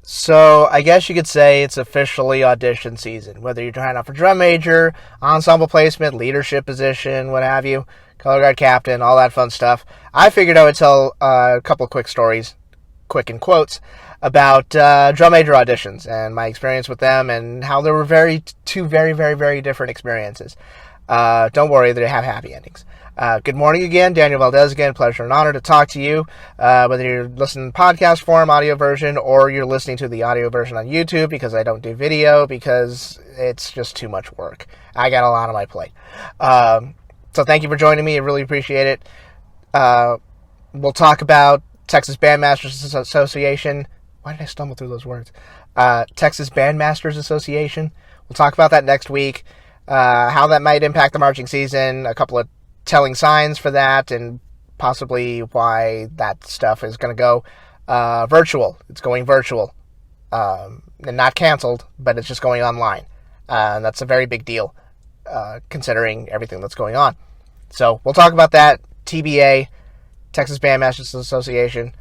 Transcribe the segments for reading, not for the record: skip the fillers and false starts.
So I guess you could say it's officially audition season. Whether you're trying out for drum major, ensemble placement, leadership position, what have you, color guard captain, all that fun stuff. I figured I would tell a couple of quick stories, quick in quotes, about drum major auditions and my experience with them and how there were two very different experiences. Don't worry, they have happy endings. Good morning again, Daniel Valdez again. Pleasure and honor to talk to you, whether you're listening to podcast form, audio version, or you're listening to the audio version on YouTube, because I don't do video because it's just too much work. I got a lot on my plate. So thank you for joining me. I really appreciate it. We'll talk about Texas Bandmasters Association. Why did I stumble through those words? Texas Bandmasters Association. We'll talk about that next week. How that might impact the marching season, a couple of telling signs for that, and possibly why that stuff is going to go virtual. It's going virtual. And not canceled, but it's just going online. And that's a very big deal, considering everything that's going on. So we'll talk about that. TBA, Texas Bandmasters Association,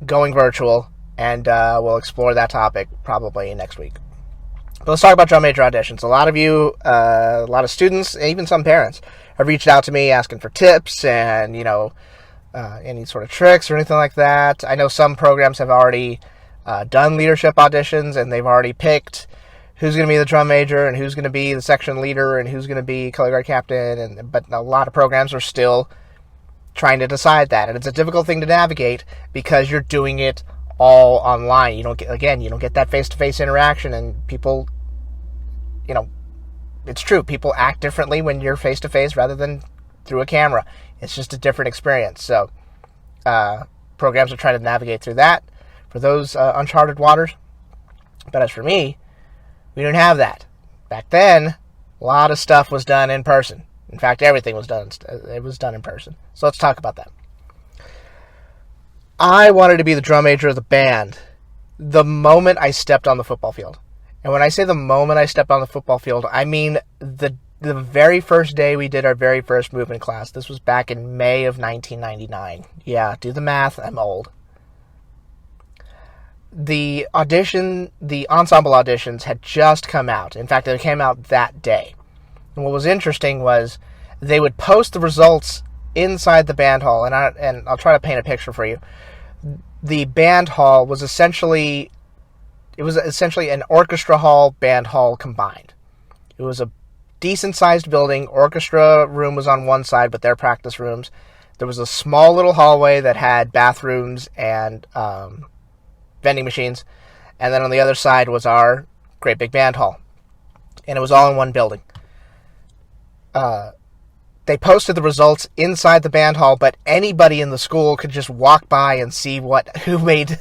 going virtual, and we'll explore that topic probably next week. But let's talk about drum major auditions. A lot of you, a lot of students, and even some parents have reached out to me asking for tips and, any sort of tricks or anything like that. I know some programs have already done leadership auditions, and they've already picked who's going to be the drum major and who's going to be the section leader and who's going to be color guard captain. But a lot of programs are still trying to decide that. And it's a difficult thing to navigate because you're doing it all online. You don't get that face-to-face interaction, and people, it's true. People act differently when you're face-to-face rather than through a camera. It's just a different experience. So programs are trying to navigate through that for those uncharted waters. But as for me, we didn't have that. Back then, a lot of stuff was done in person. In fact, everything was done. It was done in person. So let's talk about that. I wanted to be the drum major of the band the moment I stepped on the football field. And when I say the moment I stepped on the football field, I mean the very first day we did our very first movement class. This was back in May of 1999. Yeah, do the math. I'm old. The ensemble auditions had just come out. In fact, they came out that day. And what was interesting was they would post the results inside the band hall, and I'll try to paint a picture for you. The band hall was essentially an orchestra hall, band hall combined. It was a decent-sized building. Orchestra room was on one side, but their practice rooms. There was a small little hallway that had bathrooms and vending machines, and then on the other side was our great big band hall, and it was all in one building. They posted the results inside the band hall, but anybody in the school could just walk by and see who made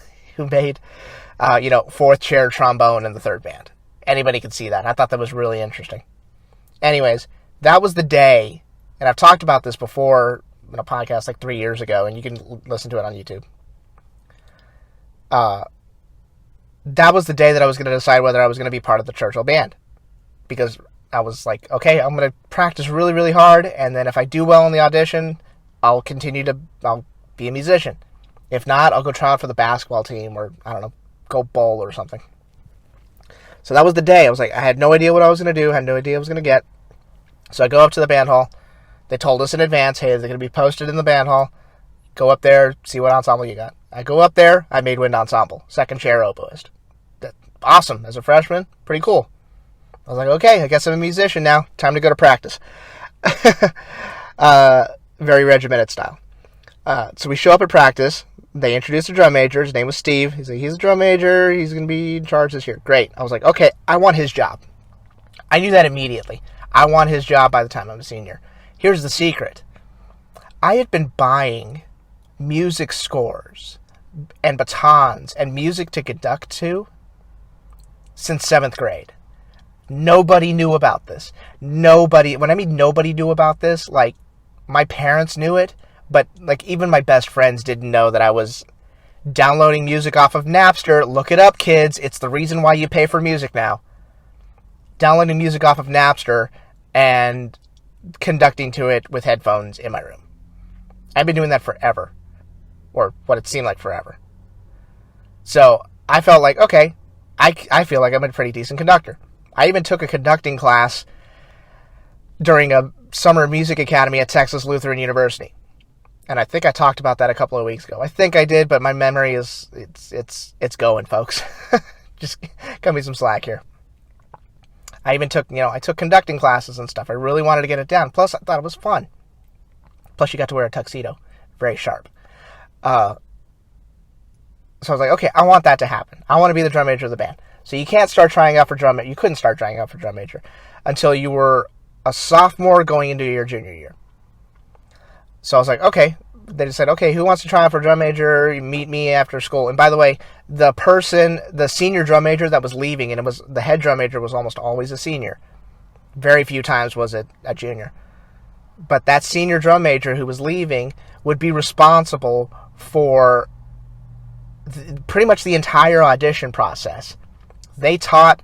fourth chair trombone in the third band. Anybody could see that. I thought that was really interesting. Anyways, that was the day, and I've talked about this before in a podcast like 3 years ago, and you can listen to it on YouTube. That was the day that I was going to decide whether I was going to be part of the Churchill band, because I was like, okay, I'm going to practice really, really hard, and then if I do well in the audition, I'll be a musician. If not, I'll go try out for the basketball team, or, I don't know, go bowl or something. So that was the day. I was like, I had no idea what I was going to do, had no idea what I was going to get. So I go up to the band hall. They told us in advance, hey, they're going to be posted in the band hall. Go up there, see what ensemble you got. I go up there, I made wind ensemble, second chair oboist. Awesome. As a freshman, pretty cool. I was like, okay, I guess I'm a musician now. Time to go to practice. Very regimented style. So we show up at practice. They introduced a drum major. His name was Steve. He's like, he's a drum major. He's going to be in charge this year. Great. I was like, okay, I want his job. I knew that immediately. I want his job by the time I'm a senior. Here's the secret. I had been buying music scores and batons and music to conduct to since 7th grade. Nobody knew about this. Nobody, when I mean nobody knew about this, like, my parents knew it, but, like, even my best friends didn't know that I was downloading music off of Napster. Look it up, kids. It's the reason why you pay for music now. Downloading music off of Napster and conducting to it with headphones in my room. I've been doing that forever. Or what it seemed like forever. So, I felt like, okay, I feel like I'm a pretty decent conductor. I even took a conducting class during a summer music academy at Texas Lutheran University. And I think I talked about that a couple of weeks ago. I think I did, but my memory is, it's going, folks. Just cut me some slack here. I even took, I took conducting classes and stuff. I really wanted to get it down. Plus, I thought it was fun. Plus, you got to wear a tuxedo. Very sharp. So I was like, okay, I want that to happen. I want to be the drum major of the band. So you can't start trying out for you couldn't start trying out for drum major until you were a sophomore going into your junior year. So I was like, okay. They just said, okay, who wants to try out for drum major? You meet me after school. And by the way, the senior drum major that was leaving, and the head drum major was almost always a senior. Very few times was it a junior. But that senior drum major who was leaving would be responsible for pretty much the entire audition process. They taught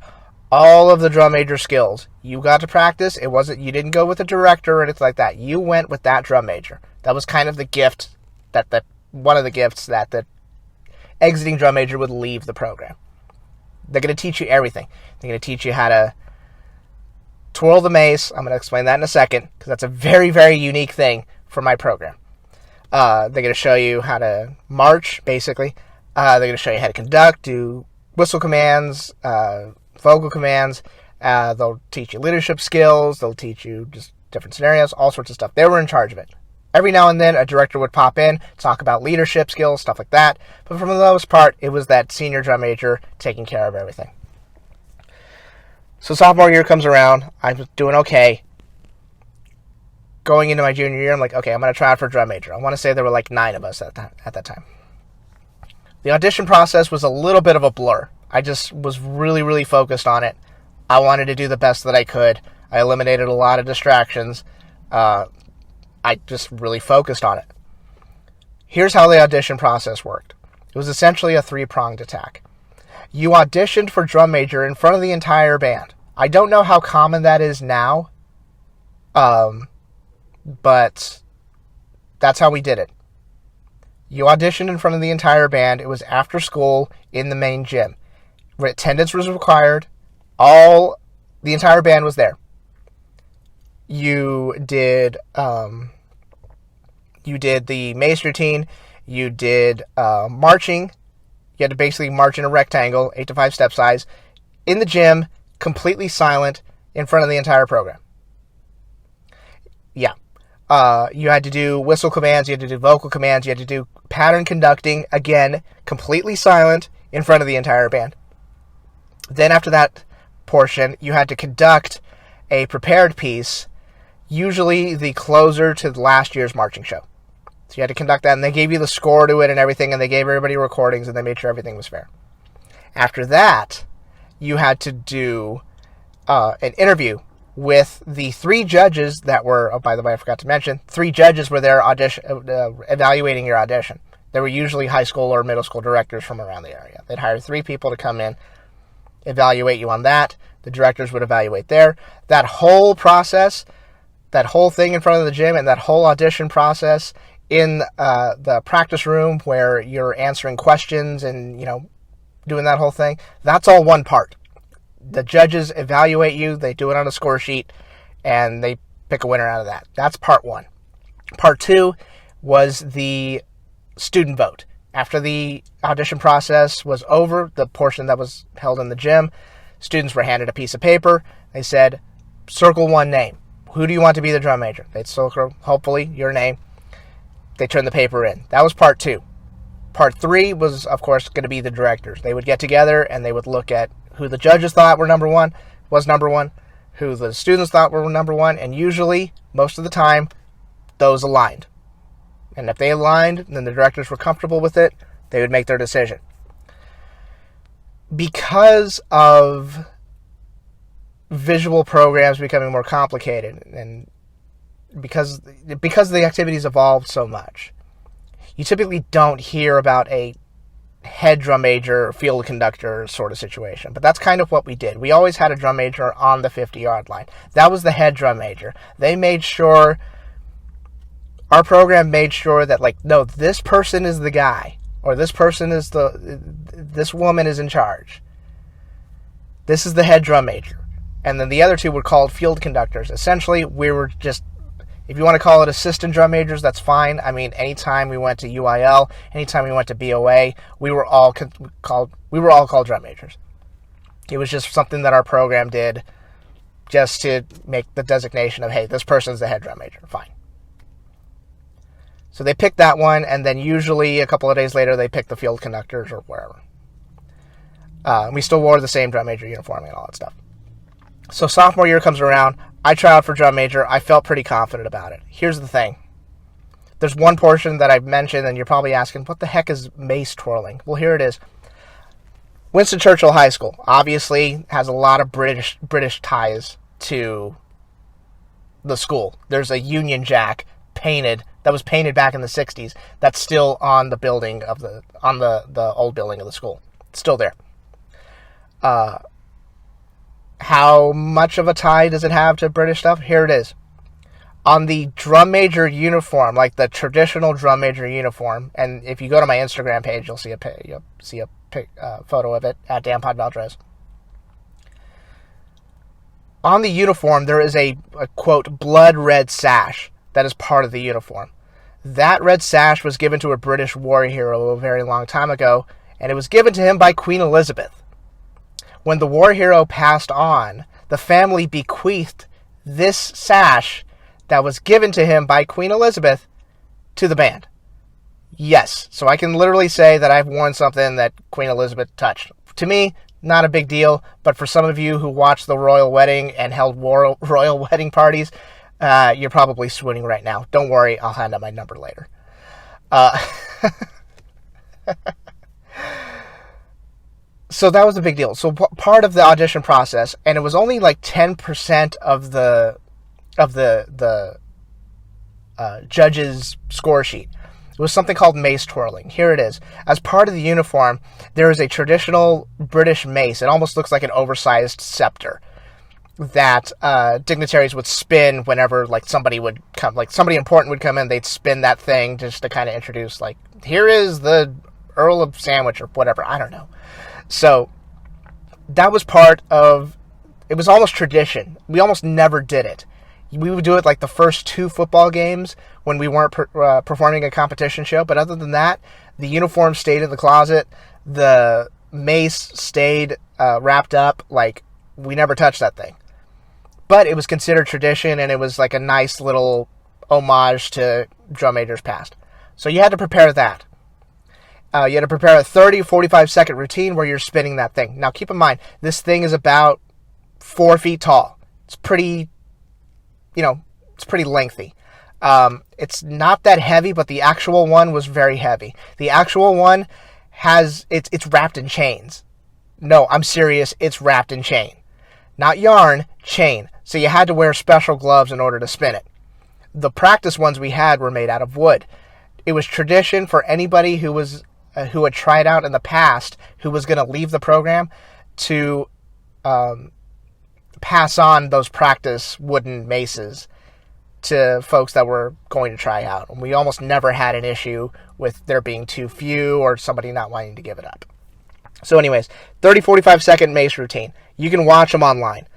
all of the drum major skills. You got to practice. You didn't go with a director or anything like that. You went with that drum major. That was kind of the gift one of the gifts that the exiting drum major would leave the program. They're going to teach you everything. They're going to teach you how to twirl the mace. I'm going to explain that in a second because that's a very, very unique thing for my program. They're going to show you how to march, basically. They're going to show you how to conduct, do whistle commands, vocal commands. They'll teach you leadership skills. They'll teach you just different scenarios, all sorts of stuff. They were in charge of it. Every now and then, a director would pop in, talk about leadership skills, stuff like that. But for the most part, it was that senior drum major taking care of everything. So sophomore year comes around. I'm doing okay. Going into my junior year, I'm like, okay, I'm going to try out for drum major. I want to say there were like 9 of us at that time. The audition process was a little bit of a blur. I just was really, really focused on it. I wanted to do the best that I could. I eliminated a lot of distractions. I just really focused on it. Here's how the audition process worked. It was essentially a 3-pronged attack. You auditioned for drum major in front of the entire band. I don't know how common that is now, but that's how we did it. You auditioned in front of the entire band. It was after school in the main gym. Attendance was required. The entire band was there. You did the mace routine. You did marching. You had to basically march in a rectangle, 8 to 5 step size, in the gym, completely silent, in front of the entire program. Yeah. You had to do whistle commands. You had to do vocal commands. You had to do pattern conducting, again, completely silent, in front of the entire band. Then after that portion, you had to conduct a prepared piece, usually the closer to last year's marching show. So you had to conduct that, and they gave you the score to it and everything, and they gave everybody recordings, and they made sure everything was fair. After that, you had to do an interview with the 3 judges that were, oh, by the way, I forgot to mention, 3 judges were there evaluating your audition. They were usually high school or middle school directors from around the area. They'd hire 3 people to come in, evaluate you on that. The directors would evaluate there. That whole process, that whole thing in front of the gym, and that whole audition process in the practice room where you're answering questions and, doing that whole thing, that's all one part. The judges evaluate you, they do it on a score sheet, and they pick a winner out of that. That's part 1. Part 2 was the student vote. After the audition process was over, the portion that was held in the gym, students were handed a piece of paper. They said, circle one name. Who do you want to be the drum major? They'd circle, hopefully, your name. They turned the paper in. That was part 2. Part 3 was, of course, going to be the directors. They would get together and they would look at who the judges thought was number one, who the students thought were number 1, and usually, most of the time, those aligned. And if they aligned, then the directors were comfortable with it, they would make their decision. Because of visual programs becoming more complicated, and because the activities evolved so much, you typically don't hear about a head drum major, field conductor sort of situation. But that's kind of what we did. We always had a drum major on the 50-yard line. That was the head drum major. They made sure, our program made sure that, no, this person is the guy. or this woman is in charge. This is the head drum major. And then the other two were called field conductors. Essentially, we were just, if you want to call it assistant drum majors, that's fine. I mean, anytime we went to UIL, anytime we went to BOA, we were all called drum majors. It was just something that our program did just to make the designation of, hey, this person's the head drum major. Fine. So they picked that one, and then usually a couple of days later, they picked the field conductors or wherever. We still wore the same drum major uniform and all that stuff. So sophomore year comes around. I try out for drum major. I felt pretty confident about it. Here's the thing. There's one portion that I've mentioned, and you're probably asking, what the heck is mace twirling? Well, here it is. Winston Churchill High School obviously has a lot of British ties to the school. There's a Union Jack that was painted back in the 60s that's still on the building of the old building of the school. It's still there. How much of a tie does it have to British stuff? Here it is. On the drum major uniform, like the traditional drum major uniform, and if you go to my Instagram page, you'll see a photo of it at Danpodcast. On the uniform, there is a quote, blood red sash that is part of the uniform. That red sash was given to a British war hero a very long time ago, and it was given to him by Queen Elizabeth. When the war hero passed on, the family bequeathed this sash that was given to him by Queen Elizabeth to the band. Yes, so I can literally say that I've worn something that Queen Elizabeth touched. To me, not a big deal, but for some of you who watched the royal wedding and held royal wedding parties, you're probably swooning right now. Don't worry, I'll hand out my number later. So that was a big deal. So part of the audition process, and it was only like 10% of the judges' score sheet. It was something called mace twirling. Here it is. As part of the uniform, there is a traditional British mace. It almost looks like an oversized scepter that dignitaries would spin whenever like somebody would come, like somebody important would come in. They'd spin that thing just to kind of introduce, like, here is the Earl of Sandwich or whatever. I don't know. So that was part of, it was almost tradition. We almost never did it. We would do it like the first 2 football games when we weren't performing a competition show. But other than that, the uniform stayed in the closet. The mace stayed wrapped up. Like, we never touched that thing. But it was considered tradition, and it was like a nice little homage to drum majors past. So you had to prepare that. You had to prepare a 30, 45-second routine where you're spinning that thing. Now, keep in mind, this thing is about 4 feet tall. It's pretty, it's pretty lengthy. It's not that heavy, but the actual one was very heavy. The actual one it's wrapped in chains. No, I'm serious. It's wrapped in chain. Not yarn, chain. So you had to wear special gloves in order to spin it. The practice ones we had were made out of wood. It was tradition for anybody who had tried out in the past, who was going to leave the program, to pass on those practice wooden maces to folks that were going to try out. And we almost never had an issue with there being too few or somebody not wanting to give it up. So anyways, 30, 45-second mace routine. You can watch them online.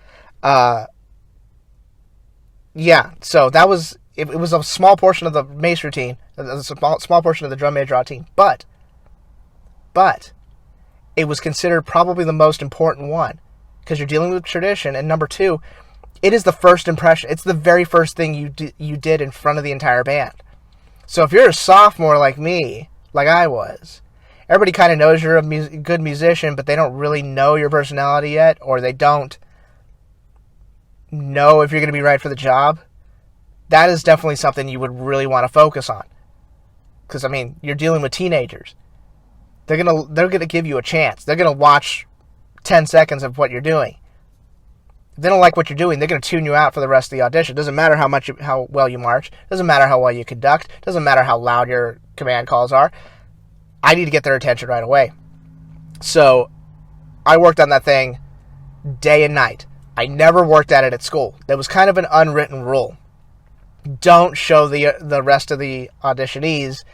So that was, it was a small portion of the mace routine, a small portion of the drum major routine, but it was considered probably the most important one because you're dealing with tradition. And number 2, it is the first impression. It's the very first thing you did in front of the entire band. So if you're a sophomore like me, like I was, everybody kind of knows you're a good musician, but they don't really know your personality yet, or they don't know if you're going to be right for the job. That is definitely something you would really want to focus on. Because, I mean, you're dealing with teenagers. They're gonna give you a chance. They're gonna watch 10 seconds of what you're doing. If they don't like what you're doing, they're gonna tune you out for the rest of the audition. Doesn't matter how well you march. Doesn't matter how well you conduct. Doesn't matter how loud your command calls are. I need to get their attention right away. So I worked on that thing day and night. I never worked at it at school. That was kind of an unwritten rule. Don't show the rest of the auditionees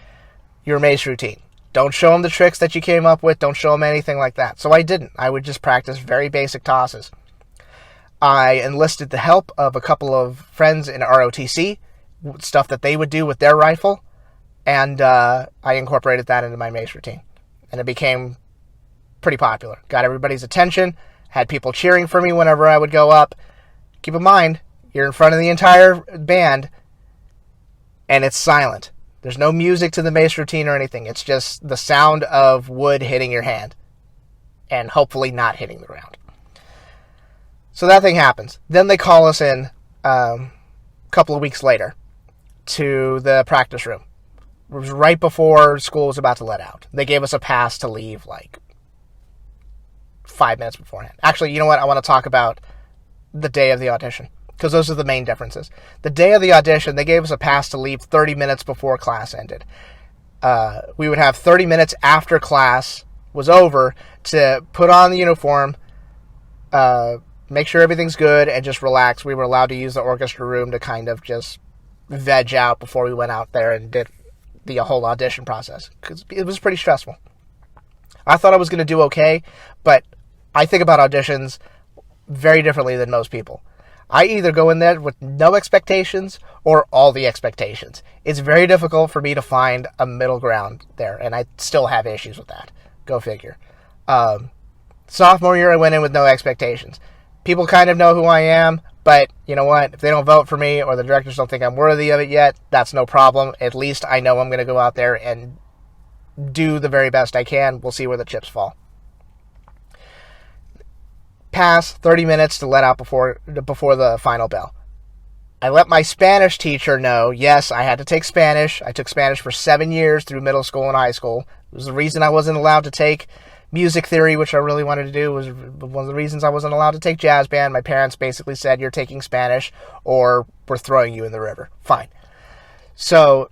your mace routine. Don't show them the tricks that you came up with. Don't show them anything like that. So I didn't. I would just practice very basic tosses. I enlisted the help of a couple of friends in ROTC, stuff that they would do with their rifle, and I incorporated that into my mace routine. And it became pretty popular. Got everybody's attention, had people cheering for me whenever I would go up. Keep in mind, you're in front of the entire band, and it's silent. There's no music to the mace routine or anything. It's just the sound of wood hitting your hand, and hopefully not hitting the ground. So that thing happens. Then they call us in a couple of weeks later to the practice room. It was right before school was about to let out. They gave us a pass to leave like 5 minutes beforehand. Actually, you know what? I want to talk about the day of the audition, because those are the main differences. The day of the audition, they gave us a pass to leave 30 minutes before class ended. We would have 30 minutes after class was over to put on the uniform, make sure everything's good, and just relax. We were allowed to use the orchestra room to kind of just veg out before we went out there and did the whole audition process, because it was pretty stressful. I thought I was going to do okay, but I think about auditions very differently than most people. I either go in there with no expectations or all the expectations. It's very difficult for me to find a middle ground there, and I still have issues with that. Go figure. Sophomore year, I went in with no expectations. People kind of know who I am, but you know what? If they don't vote for me or the directors don't think I'm worthy of it yet, that's no problem. At least I know I'm going to go out there and do the very best I can. We'll see where the chips fall. Pass 30 minutes to let out before the final bell. I let my Spanish teacher know, yes, I had to take Spanish. I took Spanish for 7 years through middle school and high school. It was the reason I wasn't allowed to take music theory, which I really wanted to do. Was one of the reasons I wasn't allowed to take jazz band. My parents basically said, you're taking Spanish or we're throwing you in the river. Fine. So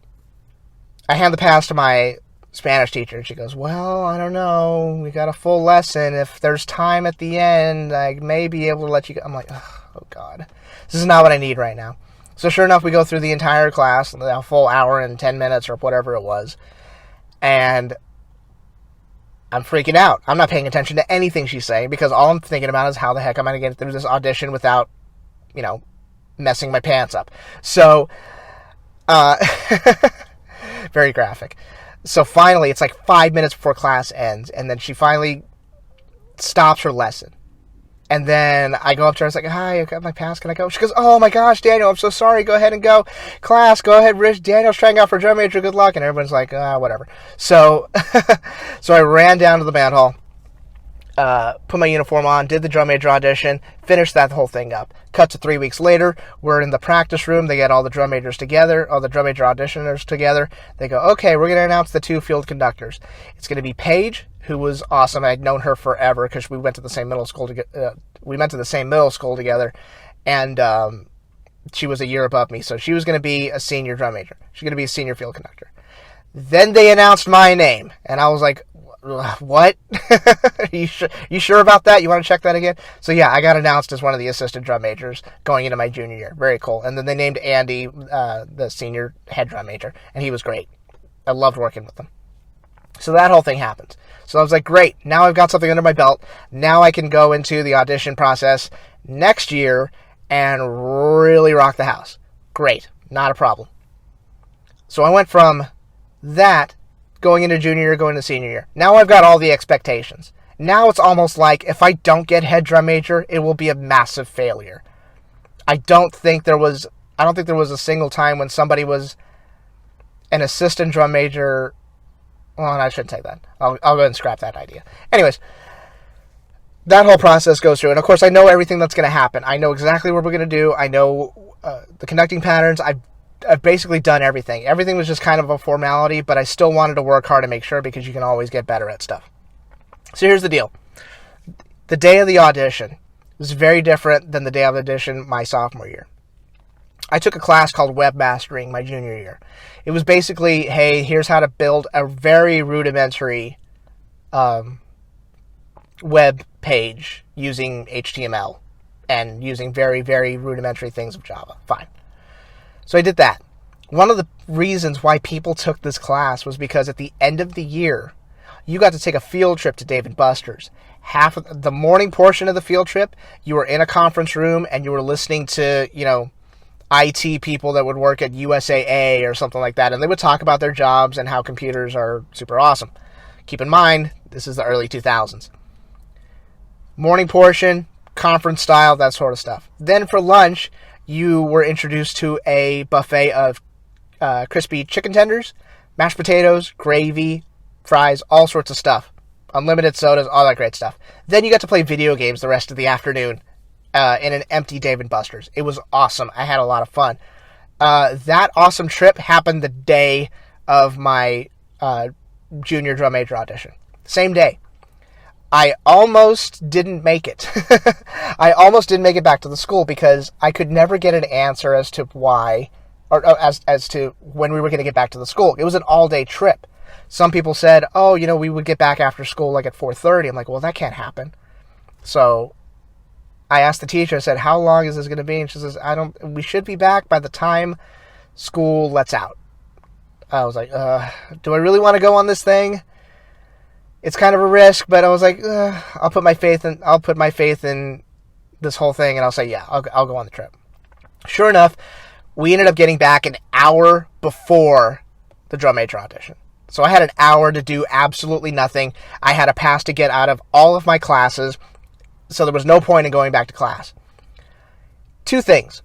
I hand the pass to my Spanish teacher, and she goes, well, I don't know. We got a full lesson. If there's time at the end, I may be able to let you go. I'm like, oh, God. This is not what I need right now. So sure enough, we go through the entire class, a full hour and 10 minutes or whatever it was. And I'm freaking out. I'm not paying attention to anything she's saying, because all I'm thinking about is how the heck am I going to get through this audition without, messing my pants up. So, very graphic. So finally, it's like 5 minutes before class ends, and then she finally stops her lesson. And then I go up to her, I was like, hi, I got my pass, can I go? She goes, oh my gosh, Daniel, I'm so sorry, go ahead and go. Class, go ahead, Rich, Daniel's trying out for drum major, good luck. And everyone's like, whatever. So, so I ran down to the band hall, put my uniform on, did the drum major audition, finished that whole thing up. Cut to 3 weeks later, we're in the practice room, they get all the drum majors together, all the drum major auditioners together. They go, okay, we're going to announce the 2 field conductors. It's going to be Paige, who was awesome. I'd known her forever because we went to the same middle school together, and she was a year above me, so she was going to be a senior drum major. She's going to be a senior field conductor. Then they announced my name, and I was like, what? You sure about that? You want to check that again? So yeah, I got announced as one of the assistant drum majors going into my junior year. Very cool. And then they named Andy the senior head drum major, and he was great. I loved working with him. So that whole thing happened. So I was like, great, now I've got something under my belt. Now I can go into the audition process next year and really rock the house. Great, not a problem. So I went from that, going into junior year, going to senior year. Now I've got all the expectations. Now it's almost like if I don't get head drum major, it will be a massive failure. I don't think there was a single time when somebody was an assistant drum major. Well, I shouldn't say that. I'll go ahead and scrap that idea. Anyways, that whole process goes through. And of course, I know everything that's going to happen. I know exactly what we're going to do. I know the conducting patterns. I've basically done everything. Everything was just kind of a formality, but I still wanted to work hard to make sure, because you can always get better at stuff. So here's the deal. The day of the audition was very different than the day of the audition my sophomore year. I took a class called Webmastering my junior year. It was basically, hey, here's how to build a very rudimentary web page using HTML and using very, very rudimentary things of Java. Fine. So I did that. One of the reasons why people took this class was because at the end of the year, you got to take a field trip to Dave & Buster's. Half of the morning portion of the field trip, you were in a conference room and you were listening to, IT people that would work at USAA or something like that, and they would talk about their jobs and how computers are super awesome. Keep in mind, this is the early 2000s. Morning portion, conference style, that sort of stuff. Then for lunch, you were introduced to a buffet of crispy chicken tenders, mashed potatoes, gravy, fries, all sorts of stuff. Unlimited sodas, all that great stuff. Then you got to play video games the rest of the afternoon in an empty Dave & Buster's. It was awesome. I had a lot of fun. That awesome trip happened the day of my junior drum major audition. Same day. I almost didn't make it. I almost didn't make it back to the school because I could never get an answer as to why, or as to when we were going to get back to the school. It was an all-day trip. Some people said, we would get back after school like at 4:30. I'm like, well, that can't happen. So I asked the teacher, I said, how long is this going to be? And she says, we should be back by the time school lets out. I was like, do I really want to go on this thing? It's kind of a risk, but I was like, I'll put my faith in this whole thing, and I'll say, yeah, I'll go on the trip. Sure enough, we ended up getting back an hour before the drum major audition. So I had an hour to do absolutely nothing. I had a pass to get out of all of my classes, so there was no point in going back to class. Two things.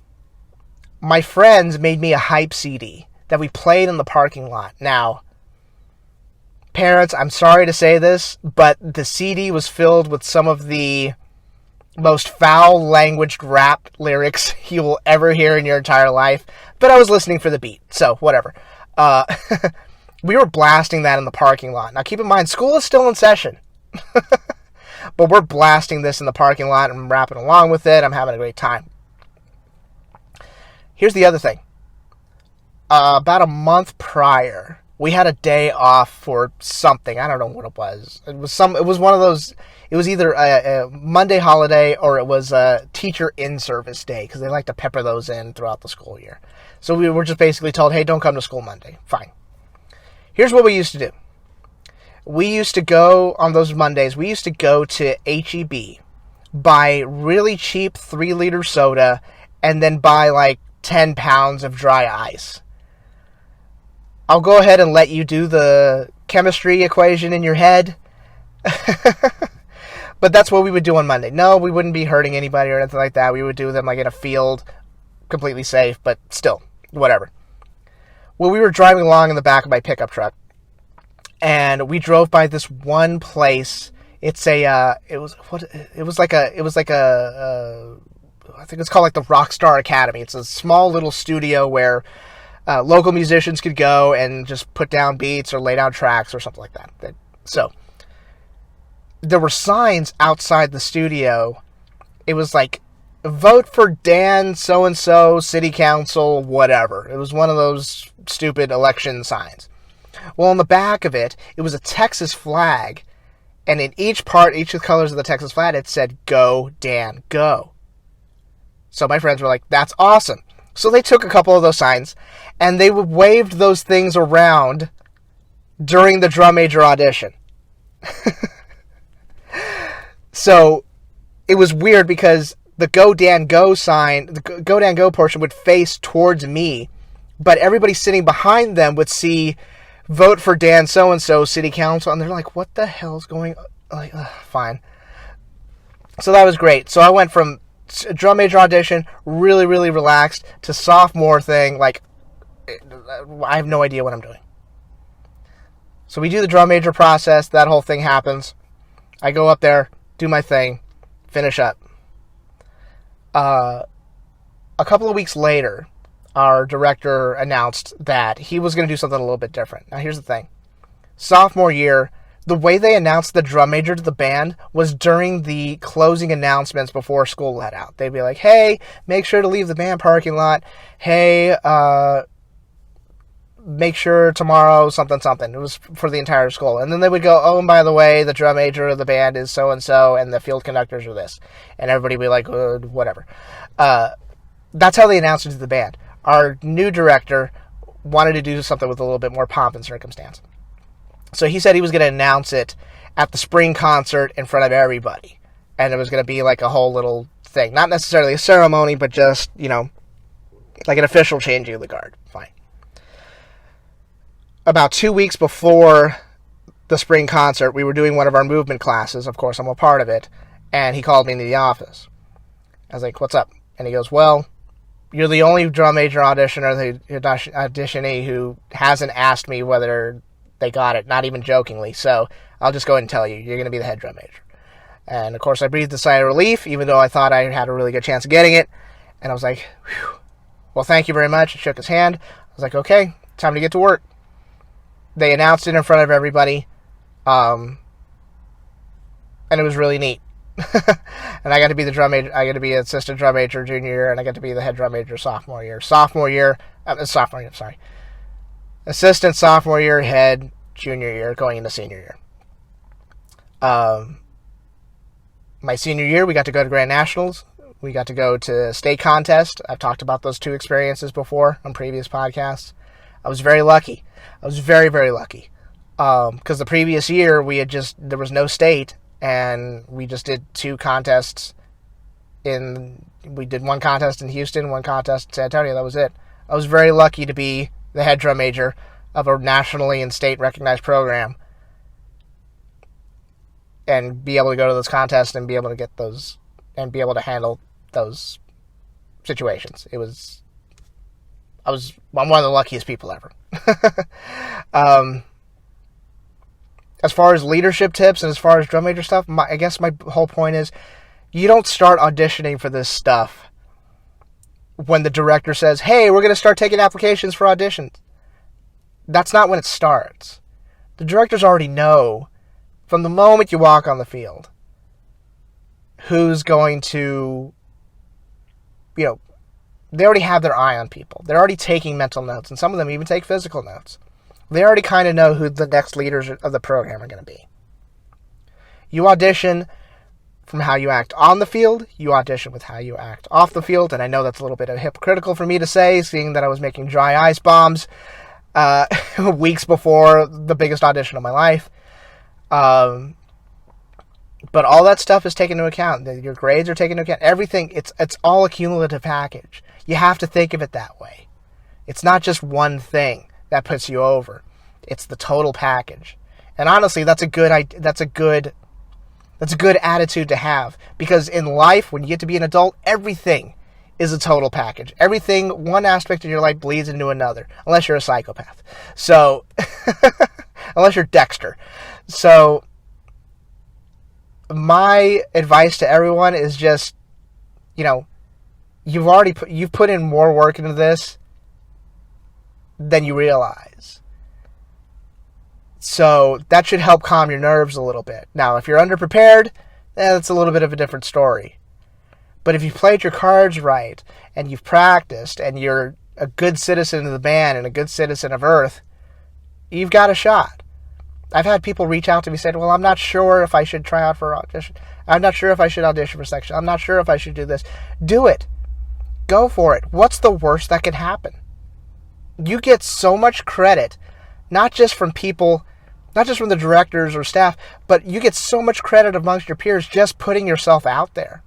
My friends made me a hype CD that we played in the parking lot. Now, parents, I'm sorry to say this, but the CD was filled with some of the most foul-languaged rap lyrics you will ever hear in your entire life. But I was listening for the beat, so whatever. We were blasting that in the parking lot. Now, keep in mind, school is still in session. But we're blasting this in the parking lot and rapping along with it. I'm having a great time. Here's the other thing. About a month prior, we had a day off for something. I don't know what it was. It was one of those. It was either a Monday holiday or it was a teacher in-service day because they like to pepper those in throughout the school year. So we were just basically told, hey, don't come to school Monday. Fine. Here's what we used to do. We used to go on those Mondays. We used to go to H-E-B, buy really cheap 3-liter soda, and then buy like 10 pounds of dry ice. I'll go ahead and let you do the chemistry equation in your head. But that's what we would do on Monday. No, we wouldn't be hurting anybody or anything like that. We would do them like in a field, completely safe, but still, whatever. Well, we were driving along in the back of my pickup truck, and we drove by this one place. I think it's called like the Rockstar Academy. It's a small little studio where local musicians could go and just put down beats or lay down tracks or something like that. So there were signs outside the studio. It was like, vote for Dan so-and-so, city council, whatever. It was one of those stupid election signs. Well, on the back of it, it was a Texas flag. And in each of the colors of the Texas flag, it said, go, Dan, go. So my friends were like, that's awesome. So they took a couple of those signs, and they waved those things around during the drum major audition. So it was weird because the Go Dan Go sign, the Go Dan Go portion would face towards me, but everybody sitting behind them would see vote for Dan so-and-so city council, and they're like, what the hell's going on? Like, fine. So that was great. So I went from drum major audition, really, really relaxed, to sophomore thing, like, I have no idea what I'm doing. So we do the drum major process, that whole thing happens. I go up there, do my thing, finish up. A couple of weeks later, our director announced that he was going to do something a little bit different. Now, here's the thing. Sophomore year, the way they announced the drum major to the band was during the closing announcements before school let out. They'd be like, hey, make sure to leave the band parking lot. Hey, make sure tomorrow something. It was for the entire school. And then they would go, oh, and by the way, the drum major of the band is so-and-so, and the field conductors are this. And everybody would be like, whatever. That's how they announced it to the band. Our new director wanted to do something with a little bit more pomp and circumstance. So he said he was going to announce it at the spring concert in front of everybody. And it was going to be like a whole little thing. Not necessarily a ceremony, but just, like an official changing of the guard. Fine. About 2 weeks before the spring concert, we were doing one of our movement classes. Of course, I'm a part of it. And he called me into the office. I was like, what's up? And he goes, well, you're the only drum major auditioner, the auditionee who hasn't asked me whether they got it, not even jokingly. So I'll just go ahead and tell you, you're going to be the head drum major. And of course, I breathed a sigh of relief, even though I thought I had a really good chance of getting it. And I was like, whew. Well, thank you very much. I shook his hand. I was like, okay, time to get to work. They announced it in front of everybody. And it was really neat. And I got to be the drum major. I got to be assistant drum major junior year, and I got to be the head drum major sophomore year. Assistant sophomore year, head junior year, going into senior year. My senior year, we got to go to Grand Nationals. We got to go to state contest. I've talked about those two experiences before on previous podcasts. I was very lucky. I was very, very lucky. Because the previous year, there was no state, and we just did two contests. We did one contest in Houston, one contest in San Antonio. That was it. I was very lucky to be the head drum major of a nationally and state recognized program, and be able to go to those contests and be able to get those and be able to handle those situations. I'm one of the luckiest people ever. As far as leadership tips and as far as drum major stuff, I guess my whole point is, you don't start auditioning for this stuff when the director says, hey, we're going to start taking applications for auditions. That's not when it starts. The directors already know from the moment you walk on the field who's going to, they already have their eye on people. They're already taking mental notes, and some of them even take physical notes. They already kind of know who the next leaders of the program are going to be. You audition from how you act on the field. You audition with how you act off the field. And I know that's a little bit hypocritical for me to say, seeing that I was making dry ice bombs weeks before the biggest audition of my life. But all that stuff is taken into account. Your grades are taken into account. Everything, it's all a cumulative package. You have to think of it that way. It's not just one thing that puts you over. It's the total package. And honestly, that's a good attitude to have, because in life, when you get to be an adult, everything is a total package. Everything, one aspect of your life bleeds into another, unless you're a psychopath. So, unless you're Dexter. So, my advice to everyone is just, you've put in more work into this than you realize. So that should help calm your nerves a little bit. Now, if you're underprepared, that's a little bit of a different story. But if you've played your cards right, and you've practiced, and you're a good citizen of the band and a good citizen of Earth, you've got a shot. I've had people reach out to me and say, well, I'm not sure if I should try out for audition. I'm not sure if I should audition for section. I'm not sure if I should do this. Do it. Go for it. What's the worst that could happen? You get so much credit, not just from people, not just from the directors or staff, but you get so much credit amongst your peers just putting yourself out there.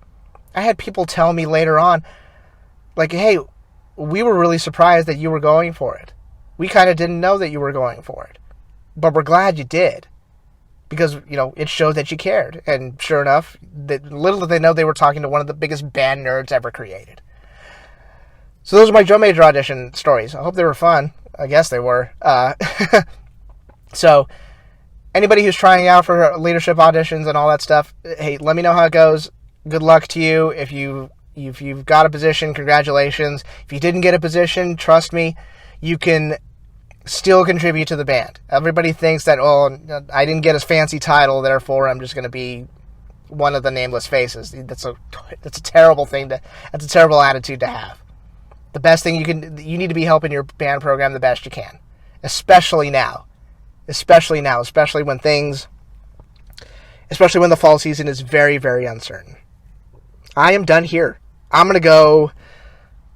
I had people tell me later on, like, hey, we were really surprised that you were going for it. We kind of didn't know that you were going for it. But we're glad you did. Because, it showed that you cared. And sure enough, little did they know they were talking to one of the biggest band nerds ever created. So those are my drum major audition stories. I hope they were fun. I guess they were. So, anybody who's trying out for leadership auditions and all that stuff, hey, let me know how it goes. Good luck to you. If you've got a position, congratulations. If you didn't get a position, trust me, you can still contribute to the band. Everybody thinks that, I didn't get a fancy title, therefore I'm just going to be one of the nameless faces. That's a terrible thing that's a terrible attitude to have. The best thing you need to be helping your band program the best you can. Especially now. Especially when the fall season is very, very uncertain. I am done here. I'm going to go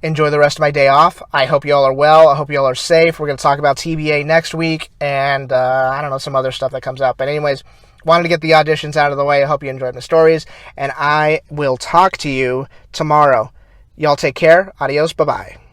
enjoy the rest of my day off. I hope you all are well. I hope you all are safe. We're going to talk about TBA next week and, I don't know, some other stuff that comes up. But anyways, wanted to get the auditions out of the way. I hope you enjoyed my stories, and I will talk to you tomorrow. Y'all take care. Adios. Bye-bye.